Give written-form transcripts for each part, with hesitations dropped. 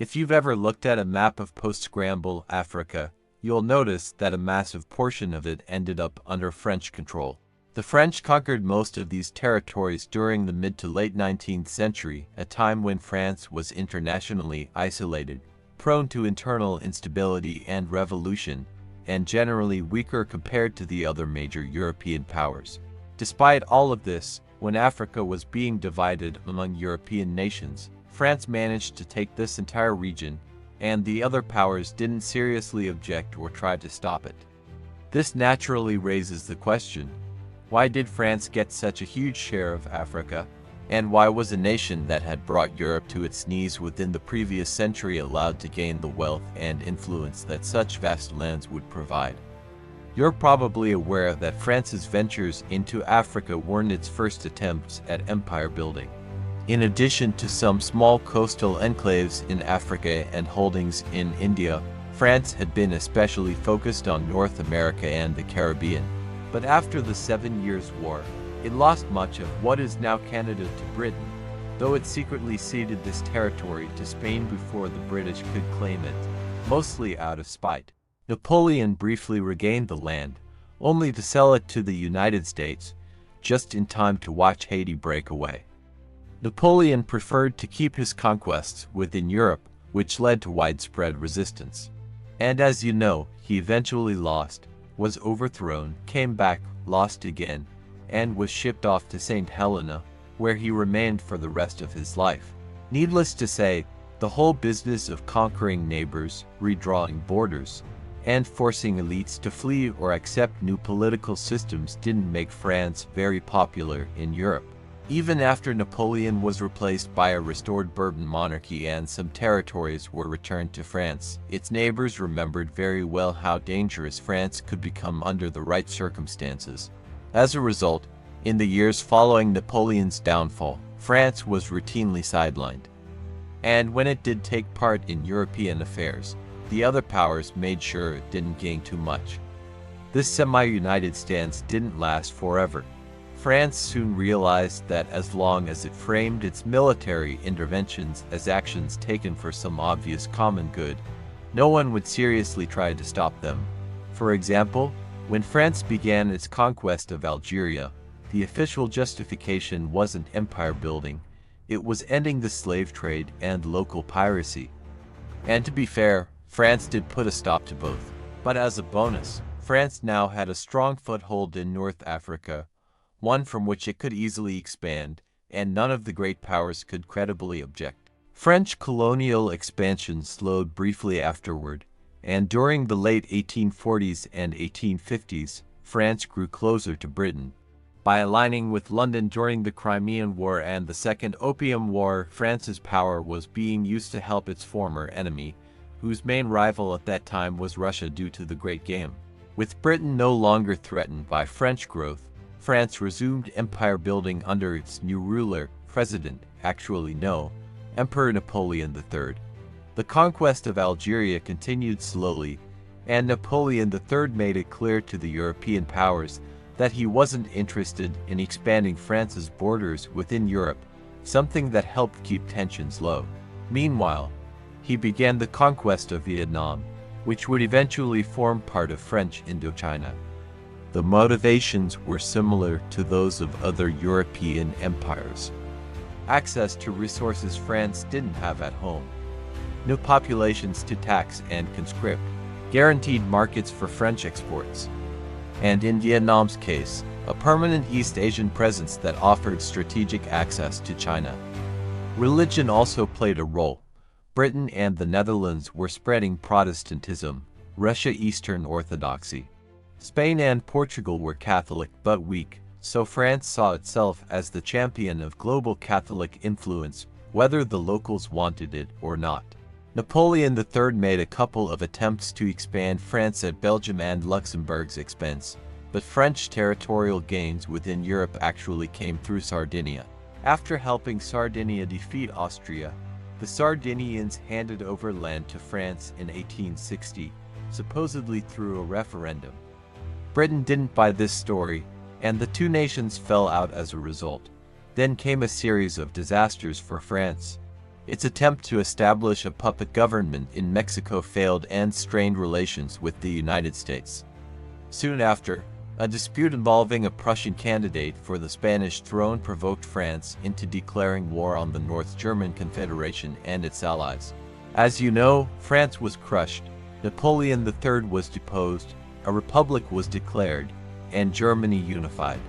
If you've ever looked at a map of post-Scramble Africa, you'll notice that a massive portion of it ended up under French control. The French conquered most of these territories during the mid to late 19th century, a time when France was internationally isolated, prone to internal instability and revolution, and generally weaker compared to the other major European powers. Despite all of this, when Africa was being divided among European nations, France managed to take this entire region, and the other powers didn't seriously object or try to stop it. This naturally raises the question, why did France get such a huge share of Africa, and why was a nation that had brought Europe to its knees within the previous century allowed to gain the wealth and influence that such vast lands would provide? You're probably aware that France's ventures into Africa weren't its first attempts at empire building. In addition to some small coastal enclaves in Africa and holdings in India, France had been especially focused on North America and the Caribbean. But after the 7 Years' War, it lost much of what is now Canada to Britain, though it secretly ceded this territory to Spain before the British could claim it, mostly out of spite. Napoleon briefly regained the land, only to sell it to the United States, just in time to watch Haiti break away. Napoleon preferred to keep his conquests within Europe, which led to widespread resistance. And as you know, he eventually lost, was overthrown, came back, lost again, and was shipped off to St. Helena, where he remained for the rest of his life. Needless to say, the whole business of conquering neighbors, redrawing borders, and forcing elites to flee or accept new political systems didn't make France very popular in Europe. Even after Napoleon was replaced by a restored Bourbon monarchy and some territories were returned to France, its neighbors remembered very well how dangerous France could become under the right circumstances. As a result, in the years following Napoleon's downfall, France was routinely sidelined. And when it did take part in European affairs, the other powers made sure it didn't gain too much. This semi-united stance didn't last forever. France soon realized that as long as it framed its military interventions as actions taken for some obvious common good, no one would seriously try to stop them. For example, when France began its conquest of Algeria, the official justification wasn't empire building, it was ending the slave trade and local piracy. And to be fair, France did put a stop to both. But as a bonus, France now had a strong foothold in North Africa, one from which it could easily expand, and none of the great powers could credibly object. French colonial expansion slowed briefly afterward, and during the late 1840s and 1850s, France grew closer to Britain. By aligning with London during the Crimean War and the Second Opium War, France's power was being used to help its former enemy, whose main rival at that time was Russia due to the Great Game. With Britain no longer threatened by French growth, France resumed empire building under its new ruler, Emperor Napoleon III. The conquest of Algeria continued slowly, and Napoleon III made it clear to the European powers that he wasn't interested in expanding France's borders within Europe, something that helped keep tensions low. Meanwhile, he began the conquest of Vietnam, which would eventually form part of French Indochina. The motivations were similar to those of other European empires. Access to resources France didn't have at home. No populations to tax and conscript, guaranteed markets for French exports. And in Vietnam's case, a permanent East Asian presence that offered strategic access to China. Religion also played a role. Britain and the Netherlands were spreading Protestantism, Russia Eastern Orthodoxy. Spain and Portugal were Catholic but weak, so France saw itself as the champion of global Catholic influence, whether the locals wanted it or not. Napoleon III made a couple of attempts to expand France at Belgium and Luxembourg's expense, but French territorial gains within Europe actually came through Sardinia. After helping Sardinia defeat Austria, the Sardinians handed over land to France in 1860, supposedly through a referendum. Britain didn't buy this story, and the two nations fell out as a result. Then came a series of disasters for France. Its attempt to establish a puppet government in Mexico failed and strained relations with the United States. Soon after, a dispute involving a Prussian candidate for the Spanish throne provoked France into declaring war on the North German Confederation and its allies. As you know, France was crushed, Napoleon III was deposed, a republic was declared, and Germany unified.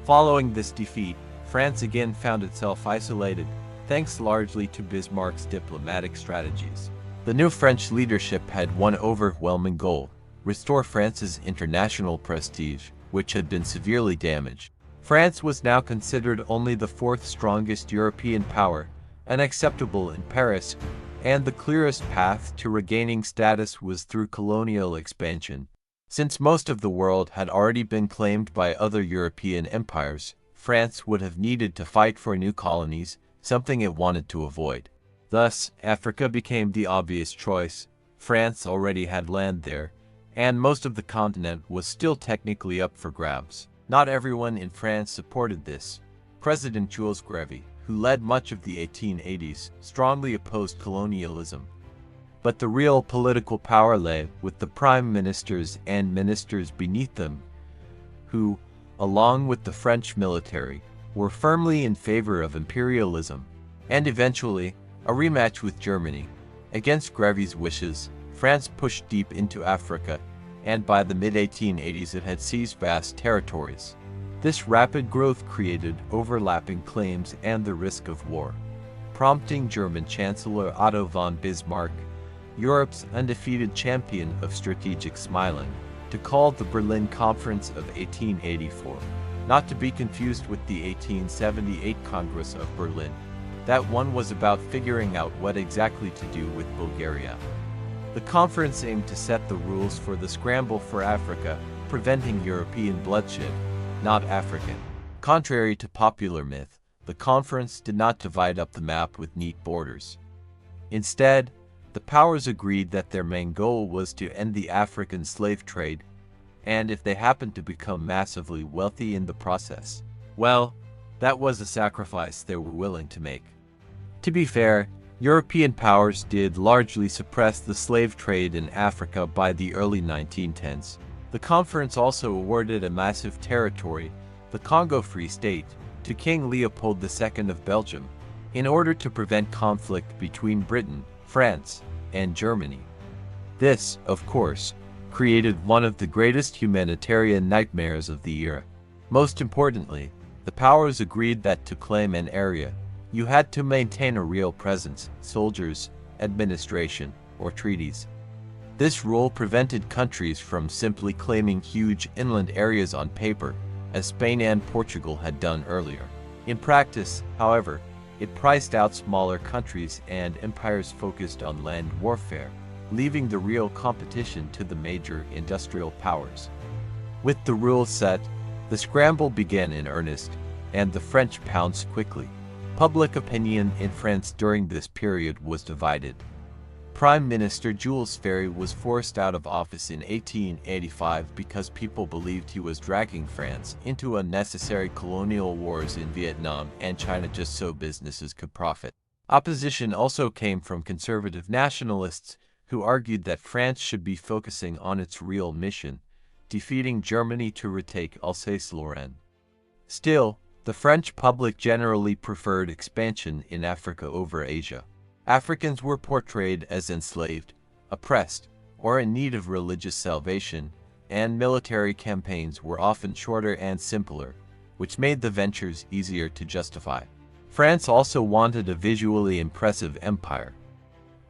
Following this defeat, France again found itself isolated, thanks largely to Bismarck's diplomatic strategies. The new French leadership had one overwhelming goal: restore France's international prestige, which had been severely damaged. France was now considered only the fourth strongest European power, unacceptable in Paris, and the clearest path to regaining status was through colonial expansion. Since most of the world had already been claimed by other European empires, France would have needed to fight for new colonies, something it wanted to avoid. Thus, Africa became the obvious choice. France already had land there, and most of the continent was still technically up for grabs. Not everyone in France supported this. President Jules Grevy, who led much of the 1880s, strongly opposed colonialism. But the real political power lay with the prime ministers and ministers beneath them, who, along with the French military, were firmly in favor of imperialism. And eventually, a rematch with Germany. Against Grevy's wishes, France pushed deep into Africa, and by the mid-1880s it had seized vast territories. This rapid growth created overlapping claims and the risk of war, prompting German Chancellor Otto von Bismarck, Europe's undefeated champion of strategic smiling, to call the Berlin Conference of 1884, not to be confused with the 1878 Congress of Berlin. That one was about figuring out what exactly to do with Bulgaria. The conference aimed to set the rules for the scramble for Africa, preventing European bloodshed, not African. Contrary to popular myth, the conference did not divide up the map with neat borders. Instead, the powers agreed that their main goal was to end the African slave trade, and if they happened to become massively wealthy in the process, well, that was a sacrifice they were willing to make. To be fair, European powers did largely suppress the slave trade in Africa by the early 1910s. The conference also awarded a massive territory, the Congo Free State, to King Leopold II of Belgium, in order to prevent conflict between Britain, France, and Germany. This, of course, created one of the greatest humanitarian nightmares of the era. Most importantly, the powers agreed that to claim an area, you had to maintain a real presence, soldiers, administration, or treaties. This rule prevented countries from simply claiming huge inland areas on paper, as Spain and Portugal had done earlier. In practice, however, it priced out smaller countries and empires focused on land warfare, leaving the real competition to the major industrial powers. With the rules set, the scramble began in earnest, and the French pounced quickly. Public opinion in France during this period was divided. Prime Minister Jules Ferry was forced out of office in 1885 because people believed he was dragging France into unnecessary colonial wars in Vietnam and China just so businesses could profit. Opposition also came from conservative nationalists who argued that France should be focusing on its real mission, defeating Germany to retake Alsace-Lorraine. Still, the French public generally preferred expansion in Africa over Asia. Africans were portrayed as enslaved, oppressed, or in need of religious salvation, and military campaigns were often shorter and simpler, which made the ventures easier to justify. France also wanted a visually impressive empire.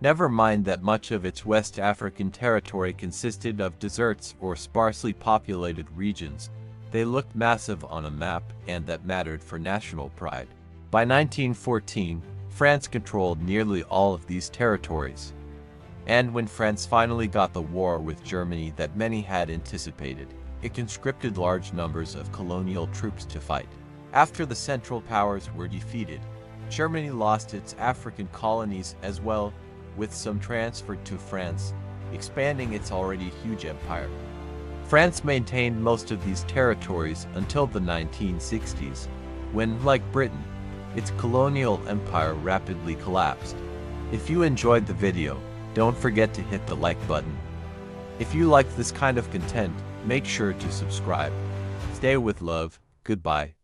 Never mind that much of its West African territory consisted of deserts or sparsely populated regions. They looked massive on a map, and that mattered for national pride. By 1914, France controlled nearly all of these territories. And when France finally got the war with Germany that many had anticipated, it conscripted large numbers of colonial troops to fight. After the Central Powers were defeated, Germany lost its African colonies as well, with some transferred to France, expanding its already huge empire. France maintained most of these territories until the 1960s, when, like Britain, its colonial empire rapidly collapsed. If you enjoyed the video, don't forget to hit the like button. If you like this kind of content, make sure to subscribe. Stay with love. Goodbye.